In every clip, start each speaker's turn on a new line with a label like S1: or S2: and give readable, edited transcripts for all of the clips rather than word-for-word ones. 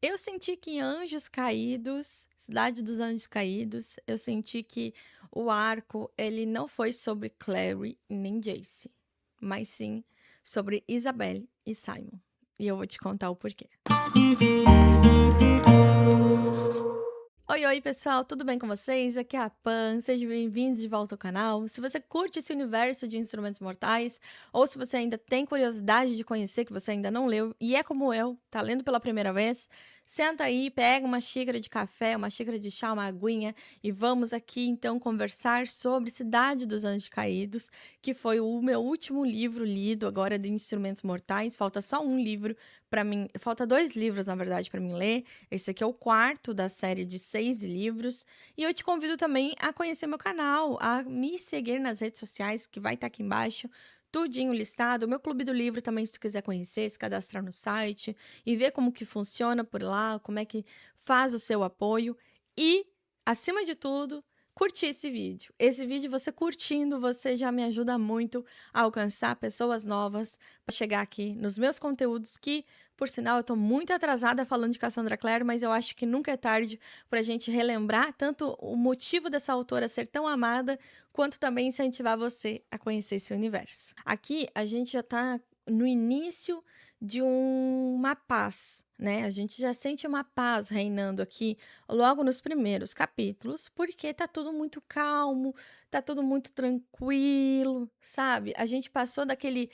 S1: Eu senti que Anjos Caídos, Cidade dos Anjos Caídos, eu senti que o arco, ele não foi sobre Clary nem Jace, mas sim sobre Isabelle e Simon. E eu vou te contar o porquê. Oi, oi, pessoal, tudo bem com vocês? Aqui é a Pan, sejam bem-vindos de volta ao canal. Se você curte esse universo de Instrumentos Mortais, ou se você ainda tem curiosidade de conhecer, que você ainda não leu, e é como eu, tá lendo pela primeira vez, senta aí, pega uma xícara de café, uma xícara de chá, uma aguinha, e vamos aqui então conversar sobre Cidade dos Anjos Caídos, que foi o meu último livro lido agora de Instrumentos Mortais. Falta só um livro para mim, falta 2 livros, na verdade, para mim ler. Esse aqui é o quarto da série de 6 livros. E eu te convido também a conhecer meu canal, a me seguir nas redes sociais, que vai estar aqui embaixo, tudinho listado. O meu clube do livro também, se tu quiser conhecer, se cadastrar no site e ver como que funciona por lá, como é que faz o seu apoio. E, acima de tudo, curtir esse vídeo. Esse vídeo, você curtindo, você já me ajuda muito a alcançar pessoas novas para chegar aqui nos meus conteúdos que, por sinal, eu tô muito atrasada falando de Cassandra Clare, mas eu acho que nunca é tarde pra gente relembrar tanto o motivo dessa autora ser tão amada, quanto também incentivar você a conhecer esse universo. Aqui a gente já tá no início de uma paz, né? A gente já sente uma paz reinando aqui logo nos primeiros capítulos, porque tá tudo muito calmo, tá tudo muito tranquilo, sabe? A gente passou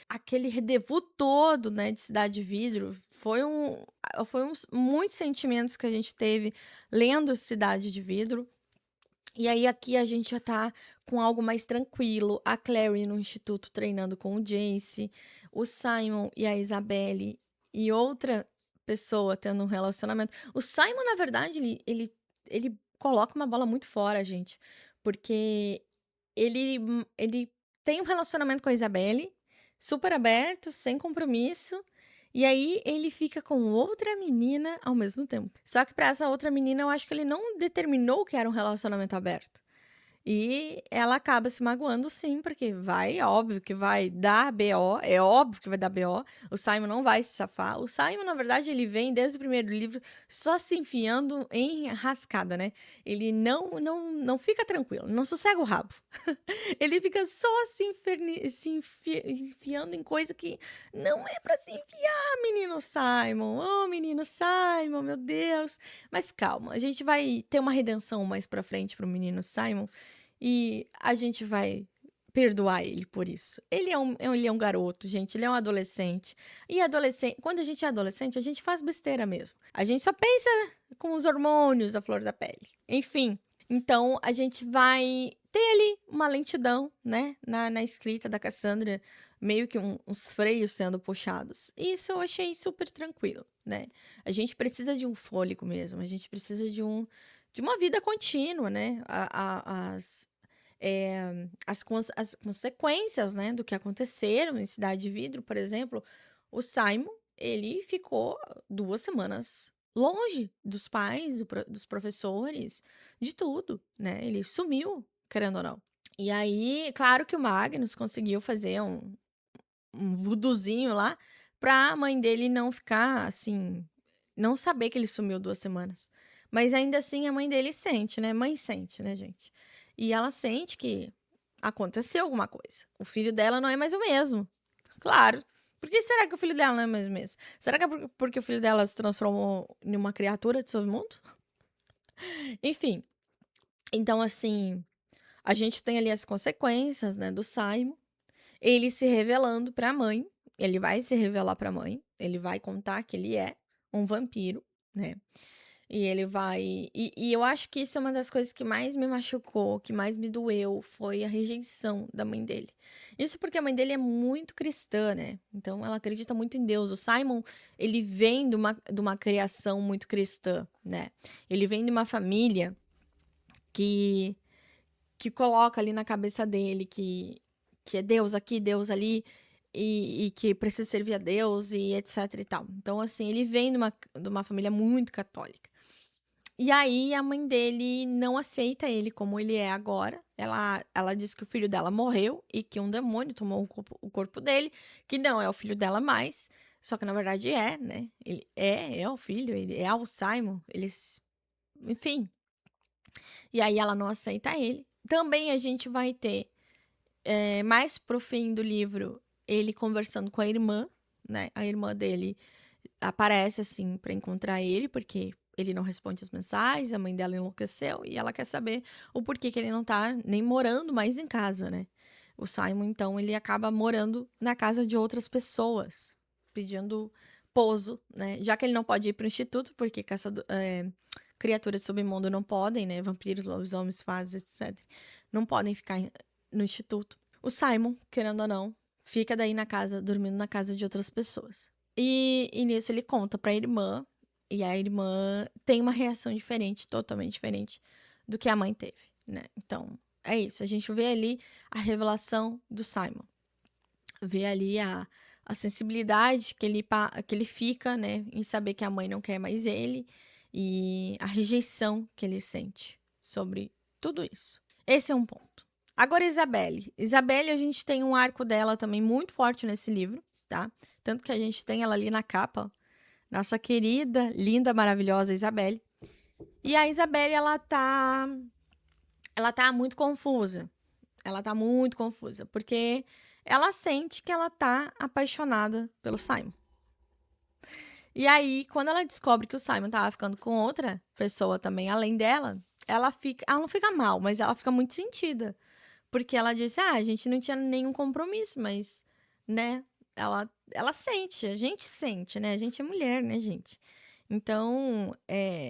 S1: aquele rendezvous todo, né, de Cidade de Vidro. Foi uns muitos sentimentos que a gente teve lendo Cidade de Vidro. E aí aqui a gente já tá com algo mais tranquilo. A Clary no instituto treinando com o Jace, o Simon e a Isabelle e outra pessoa tendo um relacionamento. O Simon, na verdade, ele coloca uma bola muito fora, gente, porque ele tem um relacionamento com a Isabelle, super aberto, sem compromisso, e aí ele fica com outra menina ao mesmo tempo. Só que pra essa outra menina eu acho que ele não determinou que era um relacionamento aberto. E ela acaba se magoando sim, porque óbvio que vai dar BO, é óbvio que vai dar BO. O Simon não vai se safar. O Simon, na verdade, ele vem desde o primeiro livro só se enfiando em rascada, né? Ele não fica tranquilo, não sossega o rabo. Ele fica só enfiando em coisa que não é pra se enfiar, menino Simon. Oh, menino Simon, meu Deus. Mas calma, a gente vai ter uma redenção mais pra frente pro menino Simon e a gente vai perdoar ele por isso. Ele é um garoto, gente, ele é um adolescente. E adolescente, quando a gente é adolescente, a gente faz besteira mesmo. A gente só pensa com os hormônios à flor da pele. Enfim, então a gente vai ter ali uma lentidão, né, na escrita da Cassandra, meio que uns freios sendo puxados. Isso eu achei super tranquilo, né? A gente precisa de um fôlego mesmo, a gente precisa de uma vida contínua, né? As consequências, né, do que aconteceram em Cidade de Vidro, por exemplo, o Simon, ele ficou 2 semanas longe dos pais, dos professores, de tudo, né? Ele sumiu, querendo ou não. E aí, claro que o Magnus conseguiu fazer um vuduzinho lá pra mãe dele não ficar assim, não saber que ele sumiu 2 semanas. Mas ainda assim a mãe dele sente, né? Mãe sente, né, gente? E ela sente que aconteceu alguma coisa. O filho dela não é mais o mesmo. Claro. Por que será que o filho dela não é mais o mesmo? Será que é porque o filho dela se transformou em uma criatura de submundo? Enfim. Então, assim, a gente tem ali as consequências, né, do Simon. Ele se revelando pra mãe. Ele vai se revelar pra mãe. Ele vai contar que ele é um vampiro, né? E ele vai. E eu acho que isso é uma das coisas que mais me machucou, que mais me doeu, foi a rejeição da mãe dele. Isso porque a mãe dele é muito cristã, né? Então ela acredita muito em Deus. O Simon, ele vem de uma criação muito cristã, né? Ele vem de uma família que, que coloca ali na cabeça dele que é Deus aqui, Deus ali. E que precisa servir a Deus e etc e tal. Então, assim, ele vem de uma família muito católica. E aí a mãe dele não aceita ele como ele é agora. Ela diz que o filho dela morreu e que um demônio tomou o corpo dele, que não é o filho dela mais. Só que na verdade é, né? Ele é o filho, ele é o Simon, eles, enfim. E aí ela não aceita ele. Também a gente vai ter, mais pro fim do livro, ele conversando com a irmã, né? A irmã dele aparece assim pra encontrar ele, porque ele não responde as mensagens, a mãe dela enlouqueceu e ela quer saber o porquê que ele não tá nem morando mais em casa, né? O Simon, então, ele acaba morando na casa de outras pessoas, pedindo pouso, né? Já que ele não pode ir pro instituto, porque criaturas do submundo não podem, né? Vampiros, lobisomens, fadas, etc. Não podem ficar no instituto. O Simon, querendo ou não, fica daí na casa, dormindo na casa de outras pessoas. E nisso ele conta pra irmã, e a irmã tem uma reação diferente, totalmente diferente do que a mãe teve, né? Então, é isso. A gente vê ali a revelação do Simon. Vê ali a sensibilidade que ele fica, né? Em saber que a mãe não quer mais ele. E a rejeição que ele sente sobre tudo isso. Esse é um ponto. Agora, Isabelle. Isabelle, a gente tem um arco dela também muito forte nesse livro, tá? Tanto que a gente tem ela ali na capa. Nossa querida, linda, maravilhosa Isabelle. E a Isabelle, ela tá muito confusa. Ela tá muito confusa, porque ela sente que ela tá apaixonada pelo Simon. E aí, quando ela descobre que o Simon tava ficando com outra pessoa também, além dela, ela não fica mal, mas ela fica muito sentida. Porque ela disse: "Ah, a gente não tinha nenhum compromisso, mas, né, ela sente, a gente sente, né? A gente é mulher, né, gente?" Então,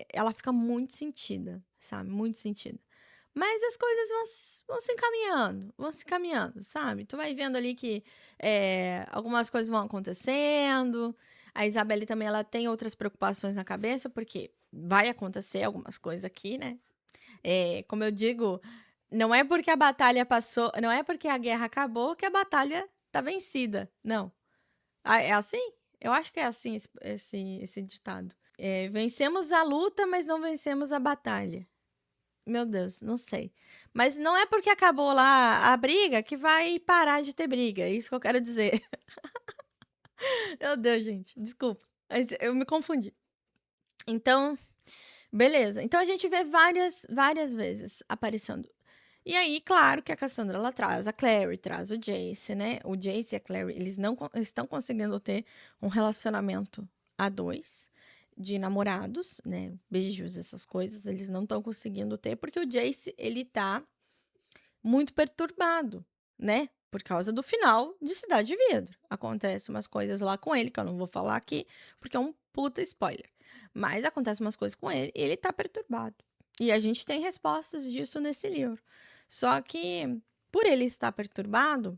S1: ela fica muito sentida, sabe? Muito sentida. Mas as coisas vão se encaminhando, sabe? Tu vai vendo ali que algumas coisas vão acontecendo. A Isabelle também, ela tem outras preocupações na cabeça, porque vai acontecer algumas coisas aqui, né? Como eu digo, não é porque a batalha passou, não é porque a guerra acabou que a batalha tá vencida. Não. Ah, é assim? Eu acho que é assim esse ditado. Vencemos a luta, mas não vencemos a batalha. Meu Deus, não sei. Mas não é porque acabou lá a briga que vai parar de ter briga. É isso que eu quero dizer. Meu Deus, gente. Desculpa. Mas eu me confundi. Então, beleza. Então a gente vê várias vezes aparecendo. E aí, claro que a Cassandra, ela traz a Clary, traz o Jace, né? O Jace e a Clary, eles não estão conseguindo ter um relacionamento a dois, de namorados, né? Beijos, essas coisas, eles não estão conseguindo ter, porque o Jace, ele tá muito perturbado, né? Por causa do final de Cidade de Vidro. Acontece umas coisas lá com ele, que eu não vou falar aqui, porque é um puta spoiler. Mas acontece umas coisas com ele e ele tá perturbado. E a gente tem respostas disso nesse livro. Só que, por ele estar perturbado,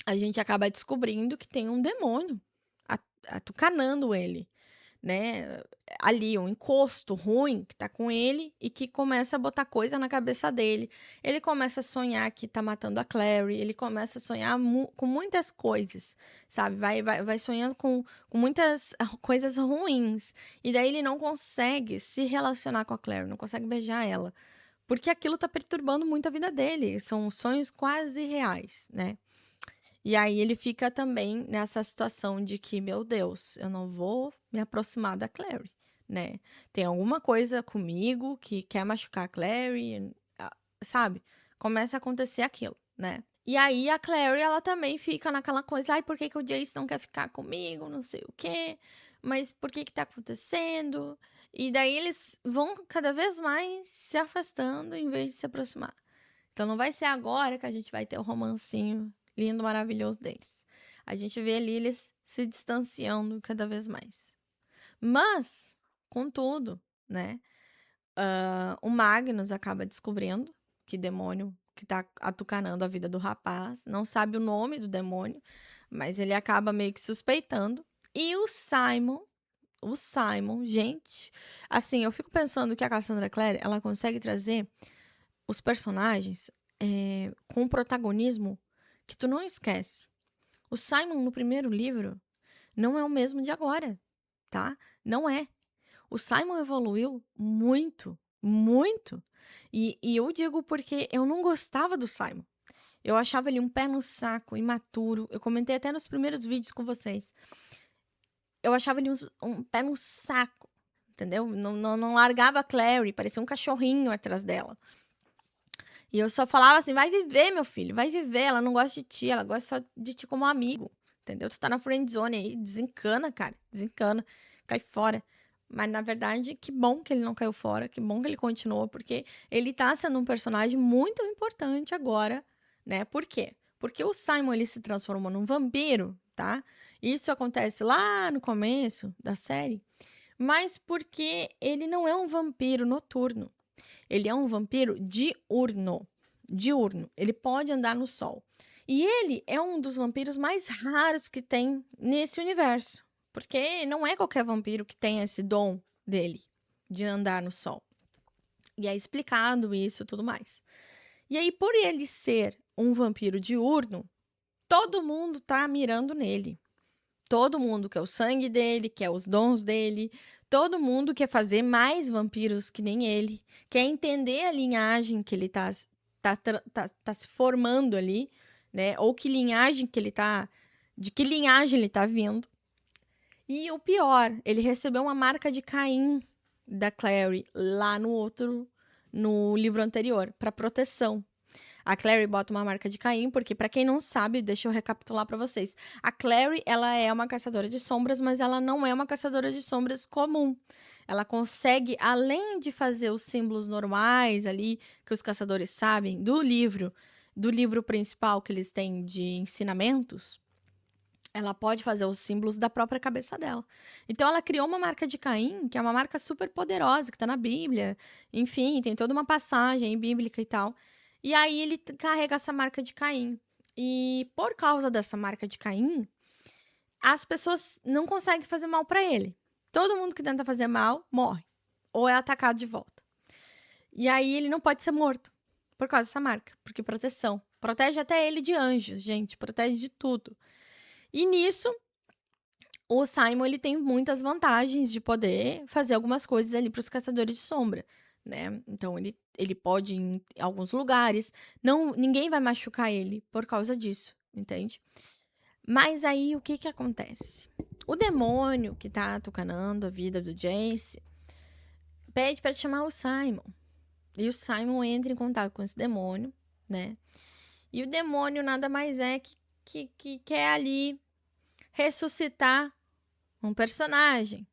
S1: a gente acaba descobrindo que tem um demônio atucanando ele, né? Ali, um encosto ruim que tá com ele e que começa a botar coisa na cabeça dele. Ele começa a sonhar que tá matando a Clary, ele começa a sonhar com muitas coisas, sabe? Vai sonhando com muitas coisas ruins. E daí ele não consegue se relacionar com a Clary, não consegue beijar ela. Porque aquilo tá perturbando muito a vida dele. São sonhos quase reais, né? E aí ele fica também nessa situação de que, meu Deus, eu não vou me aproximar da Clary, né? Tem alguma coisa comigo que quer machucar a Clary, sabe? Começa a acontecer aquilo, né? E aí a Clary, ela também fica naquela coisa, ai, por que que o Jace não quer ficar comigo, não sei o quê, mas por que que tá acontecendo? E daí eles vão cada vez mais se afastando em vez de se aproximar. Então não vai ser agora que a gente vai ter o romancinho lindo, maravilhoso deles. A gente vê ali eles se distanciando cada vez mais. Mas, contudo, né? O Magnus acaba descobrindo que demônio que tá atucanando a vida do rapaz. Não sabe o nome do demônio, mas ele acaba meio que suspeitando. E o Simon, gente, assim, eu fico pensando que a Cassandra Clare, ela consegue trazer os personagens com um protagonismo que tu não esquece. O Simon, no primeiro livro, não é o mesmo de agora, tá? Não é. O Simon evoluiu muito, muito. E eu digo porque eu não gostava do Simon. Eu achava ele um pé no saco, imaturo. Eu comentei até nos primeiros vídeos com vocês. eu achava ele um pé no saco, entendeu? Não largava a Clary, parecia um cachorrinho atrás dela. E eu só falava assim: vai viver, meu filho, vai viver. Ela não gosta de ti, ela gosta só de ti como amigo, entendeu? Tu tá na friend zone aí, desencana, cara, desencana, cai fora. Mas na verdade, que bom que ele não caiu fora, que bom que ele continuou, porque ele tá sendo um personagem muito importante agora, né? Por quê? Porque o Simon ele se transformou num vampiro, tá? Isso acontece lá no começo da série, mas porque ele não é um vampiro noturno. Ele é um vampiro diurno. Diurno. Ele pode andar no sol. E ele é um dos vampiros mais raros que tem nesse universo. Porque não é qualquer vampiro que tem esse dom dele de andar no sol. E é explicado isso e tudo mais. E aí, por ele ser um vampiro diurno, todo mundo tá mirando nele. Todo mundo quer o sangue dele, quer os dons dele. Todo mundo quer fazer mais vampiros que nem ele. Quer entender a linhagem que ele tá se formando ali, né? Ou que linhagem que ele tá. De que linhagem ele tá vindo. E o pior, ele recebeu uma marca de Caim da Clary lá no livro anterior, para proteção. A Clary bota uma marca de Caim, porque para quem não sabe, deixa eu recapitular para vocês. A Clary, ela é uma caçadora de sombras, mas ela não é uma caçadora de sombras comum. Ela consegue, além de fazer os símbolos normais ali que os caçadores sabem do livro principal que eles têm de ensinamentos, ela pode fazer os símbolos da própria cabeça dela. Então ela criou uma marca de Caim, que é uma marca super poderosa, que está na Bíblia. Enfim, tem toda uma passagem bíblica e tal. E aí ele carrega essa marca de Caim. E por causa dessa marca de Caim, as pessoas não conseguem fazer mal para ele. Todo mundo que tenta fazer mal morre ou é atacado de volta. E aí ele não pode ser morto por causa dessa marca, porque proteção. Protege até ele de anjos, gente, protege de tudo. E nisso, o Simon ele tem muitas vantagens de poder fazer algumas coisas ali para os caçadores de sombra, né? Então ele pode ir em alguns lugares, não ninguém vai machucar ele por causa disso, entende? Mas aí o que que acontece? O demônio que tá atucanando a vida do Jace pede para chamar o Simon. E o Simon entra em contato com esse demônio, né? E o demônio nada mais é que quer ali ressuscitar um personagem.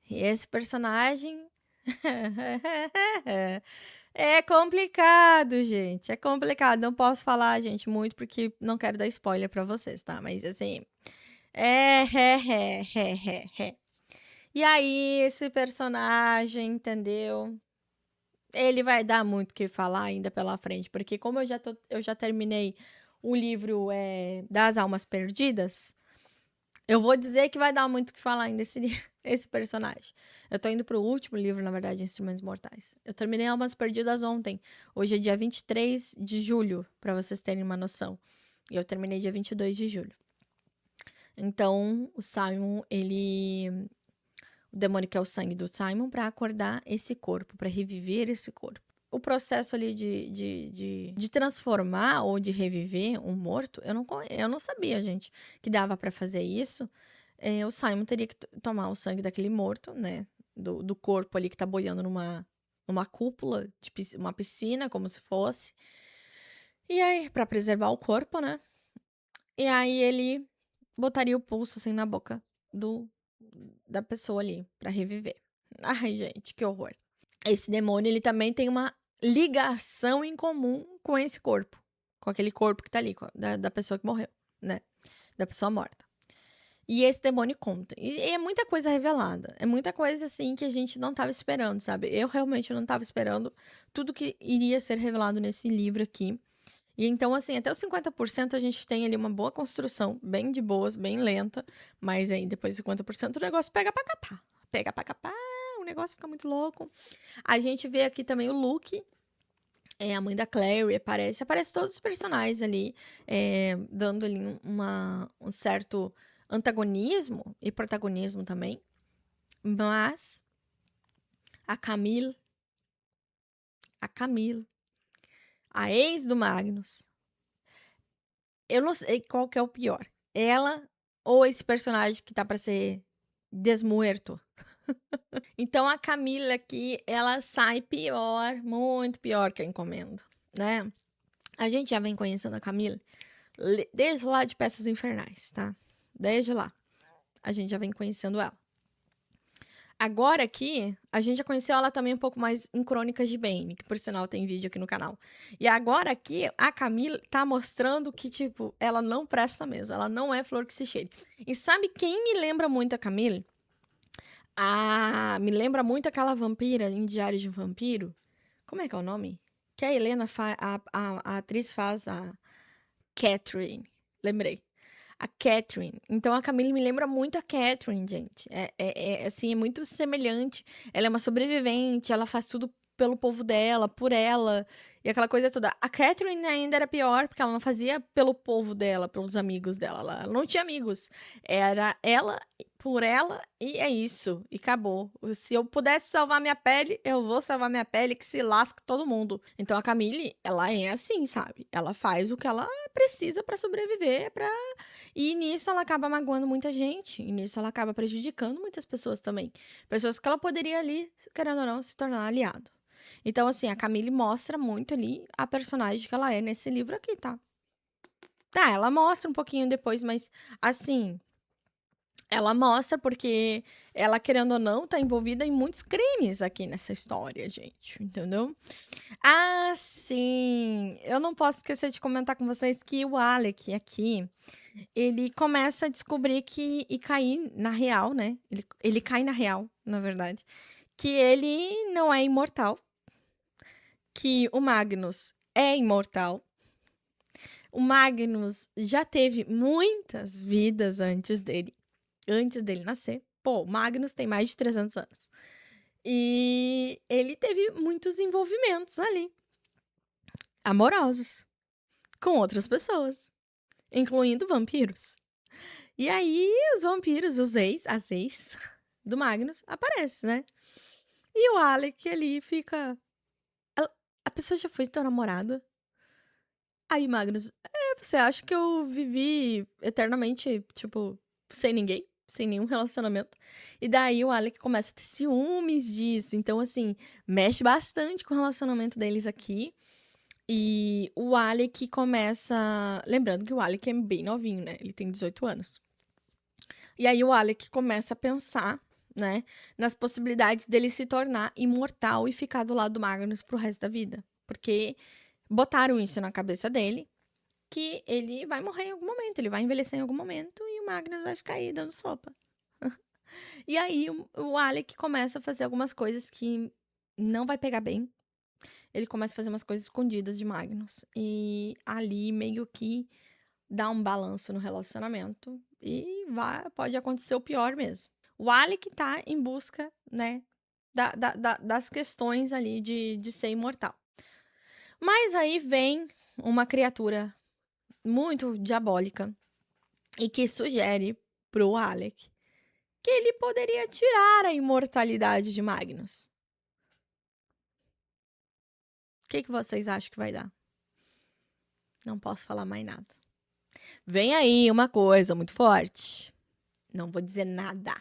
S1: E esse personagem é complicado, gente. É complicado. Não posso falar, gente, muito porque não quero dar spoiler pra vocês, tá? Mas assim, é. E aí, esse personagem, entendeu? Ele vai dar muito o que falar ainda pela frente, porque como eu já terminei o livro das Almas Perdidas, eu vou dizer que vai dar muito o que falar ainda esse personagem. Eu tô indo pro último livro, na verdade, Instrumentos Mortais. Eu terminei Almas Perdidas ontem. Hoje é dia 23 de julho, pra vocês terem uma noção. E eu terminei dia 22 de julho. Então, o Simon, o demônio quer o sangue do Simon pra acordar esse corpo, pra reviver esse corpo. O processo ali de transformar ou de reviver um morto, eu não sabia, gente, que dava pra fazer isso. O Simon teria que tomar o sangue daquele morto, né? Do corpo ali que tá boiando numa cúpula, uma piscina, como se fosse. E aí, pra preservar o corpo, né? E aí ele botaria o pulso assim na boca da pessoa ali pra reviver. Ai, gente, que horror. Esse demônio, ele também tem uma ligação em comum com esse corpo. Com aquele corpo que tá ali, da pessoa que morreu, né? Da pessoa morta. E esse demônio conta. E é muita coisa revelada. É muita coisa, assim, que a gente não tava esperando, sabe? Eu realmente não tava esperando tudo que iria ser revelado nesse livro aqui. E então, assim, até os 50% a gente tem ali uma boa construção, bem de boas, bem lenta. Mas aí, depois de 50%, o negócio pega pra capar. Pega pra capar, o negócio fica muito louco. A gente vê aqui também o Luke, a mãe da Clary, aparece todos os personagens ali, dando ali um certo antagonismo e protagonismo também. Mas a Camille, a ex do Magnus, eu não sei qual que é o pior. Ela ou esse personagem que tá pra ser desmuerto? Então a Camila aqui, ela sai pior, muito pior que a Encomenda, né. A gente já vem conhecendo a Camila desde lá de Peças Infernais, tá. Desde lá, a gente já vem conhecendo ela. Agora aqui, a gente já conheceu ela também um pouco mais em Crônicas de Bane, que por sinal tem vídeo aqui no canal. E agora aqui, a Camila tá mostrando que, tipo, ela não presta mesmo, ela não é flor que se cheire. E sabe quem me lembra muito a Camila? Ah, me lembra muito aquela vampira em Diário de um Vampiro. Como é que é o nome? Que a Helena faz, a atriz faz a Catherine. Lembrei. A Catherine. Então a Camille me lembra muito a Catherine, gente. Assim, é muito semelhante. Ela é uma sobrevivente, ela faz tudo pelo povo dela, por ela, e aquela coisa toda. A Catherine ainda era pior, porque ela não fazia pelo povo dela, pelos amigos dela. Ela não tinha amigos. Era ela por ela, e é isso. E acabou. Se eu pudesse salvar minha pele, eu vou salvar minha pele, que se lasque todo mundo. Então a Camille, ela é assim, sabe? Ela faz o que ela precisa pra sobreviver, e nisso ela acaba magoando muita gente. E nisso ela acaba prejudicando muitas pessoas também. Pessoas que ela poderia ali, querendo ou não, se tornar aliado. Então, assim, a Camille mostra muito ali a personagem que ela é nesse livro aqui, tá? Tá, ela mostra um pouquinho depois, mas assim, ela mostra porque ela, querendo ou não, tá envolvida em muitos crimes aqui nessa história, gente, entendeu? Ah, sim! Eu não posso esquecer de comentar com vocês que o Alec aqui, ele começa a descobrir que e cair na real, né, ele cai na real, na verdade, que ele não é imortal, que o Magnus é imortal. O Magnus já teve muitas vidas antes dele nascer. Pô, o Magnus tem mais de 300 anos. E ele teve muitos envolvimentos ali, amorosos, com outras pessoas, incluindo vampiros. E aí, os vampiros, as ex do Magnus, aparecem, né? E o Alec ali fica. A pessoa já foi teu namorado? Aí, Magnus, você acha que eu vivi eternamente, tipo, sem ninguém? Sem nenhum relacionamento? E daí o Alec começa a ter ciúmes disso. Então, assim, mexe bastante com o relacionamento deles aqui. E o Alec começa. Lembrando que o Alec é bem novinho, né? Ele tem 18 anos. E aí o Alec começa a pensar, né, nas possibilidades dele se tornar imortal e ficar do lado do Magnus pro resto da vida. Porque botaram isso na cabeça dele, que ele vai morrer em algum momento, ele vai envelhecer em algum momento e o Magnus vai ficar aí dando sopa. E aí o Alec começa a fazer algumas coisas que não vai pegar bem. Ele começa a fazer umas coisas escondidas de Magnus. E ali meio que dá um balanço no relacionamento. E pode acontecer o pior mesmo. O Alec tá em busca, né, das questões ali de ser imortal. Mas aí vem uma criatura muito diabólica e que sugere pro Alec que ele poderia tirar a imortalidade de Magnus. O que vocês acham que vai dar? Não posso falar mais nada. Vem aí uma coisa muito forte. Não vou dizer nada.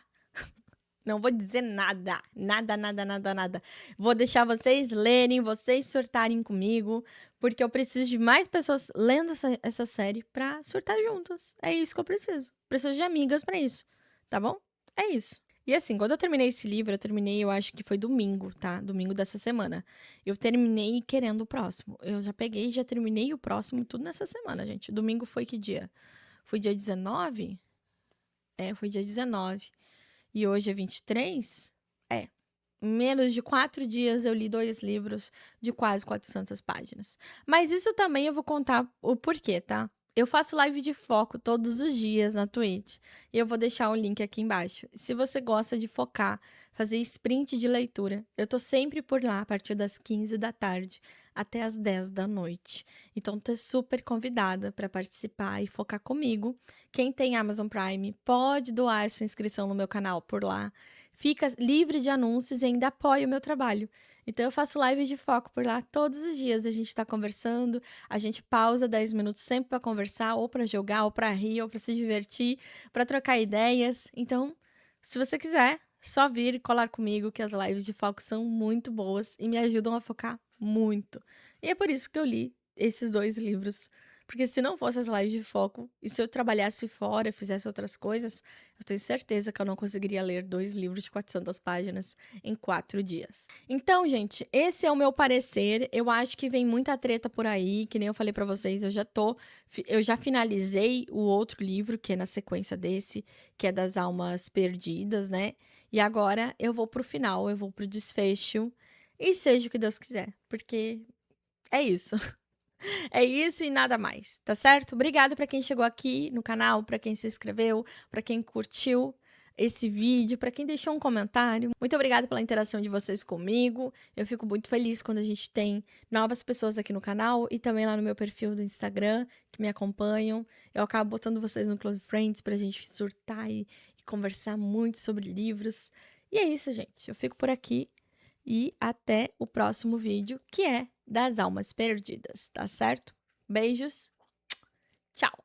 S1: Não vou dizer nada. Nada, nada, nada, nada. Vou deixar vocês lerem, vocês surtarem comigo, porque eu preciso de mais pessoas lendo essa série pra surtar juntas. É isso que eu preciso. Preciso de amigas pra isso. Tá bom? É isso. E assim, quando eu terminei esse livro, eu acho que foi domingo, tá? Domingo dessa semana. Eu terminei querendo o próximo. Eu já peguei e já terminei o próximo tudo nessa semana, gente. Domingo foi que dia? Foi dia 19? Foi dia 19. E hoje é 23? É. Em menos de 4 dias eu li 2 livros de quase 400 páginas. Mas isso também eu vou contar o porquê, tá? Eu faço live de foco todos os dias na Twitch. E eu vou deixar o link aqui embaixo. Se você gosta de focar, fazer sprint de leitura, eu tô sempre por lá a partir das 15 da tarde até as 10 da noite. Então, tô super convidada para participar e focar comigo. Quem tem Amazon Prime pode doar sua inscrição no meu canal por lá. fica livre de anúncios e ainda apoia o meu trabalho. Então eu faço lives de foco por lá todos os dias. A gente está conversando, a gente pausa 10 minutos sempre para conversar, ou para jogar, ou para rir, ou para se divertir, para trocar ideias. Então, se você quiser, só vir e colar comigo, que as lives de foco são muito boas e me ajudam a focar muito. E é por isso que eu li esses 2 livros, porque se não fosse as lives de foco, e se eu trabalhasse fora, fizesse outras coisas, eu tenho certeza que eu não conseguiria ler 2 livros de 400 páginas em 4 dias. Então, gente, esse é o meu parecer. Eu acho que vem muita treta por aí, que nem eu falei pra vocês, eu já finalizei o outro livro, que é na sequência desse, que é das almas perdidas, né? E agora eu vou pro final, eu vou pro desfecho, e seja o que Deus quiser, porque é isso. É isso e nada mais, tá certo? Obrigado para quem chegou aqui no canal, para quem se inscreveu, para quem curtiu esse vídeo, para quem deixou um comentário. Muito obrigada pela interação de vocês comigo. Eu fico muito feliz quando a gente tem novas pessoas aqui no canal e também lá no meu perfil do Instagram que me acompanham. Eu acabo botando vocês no Close Friends pra gente surtar e conversar muito sobre livros. E é isso, gente. Eu fico por aqui e até o próximo vídeo, que é das almas perdidas, tá certo? Beijos, tchau!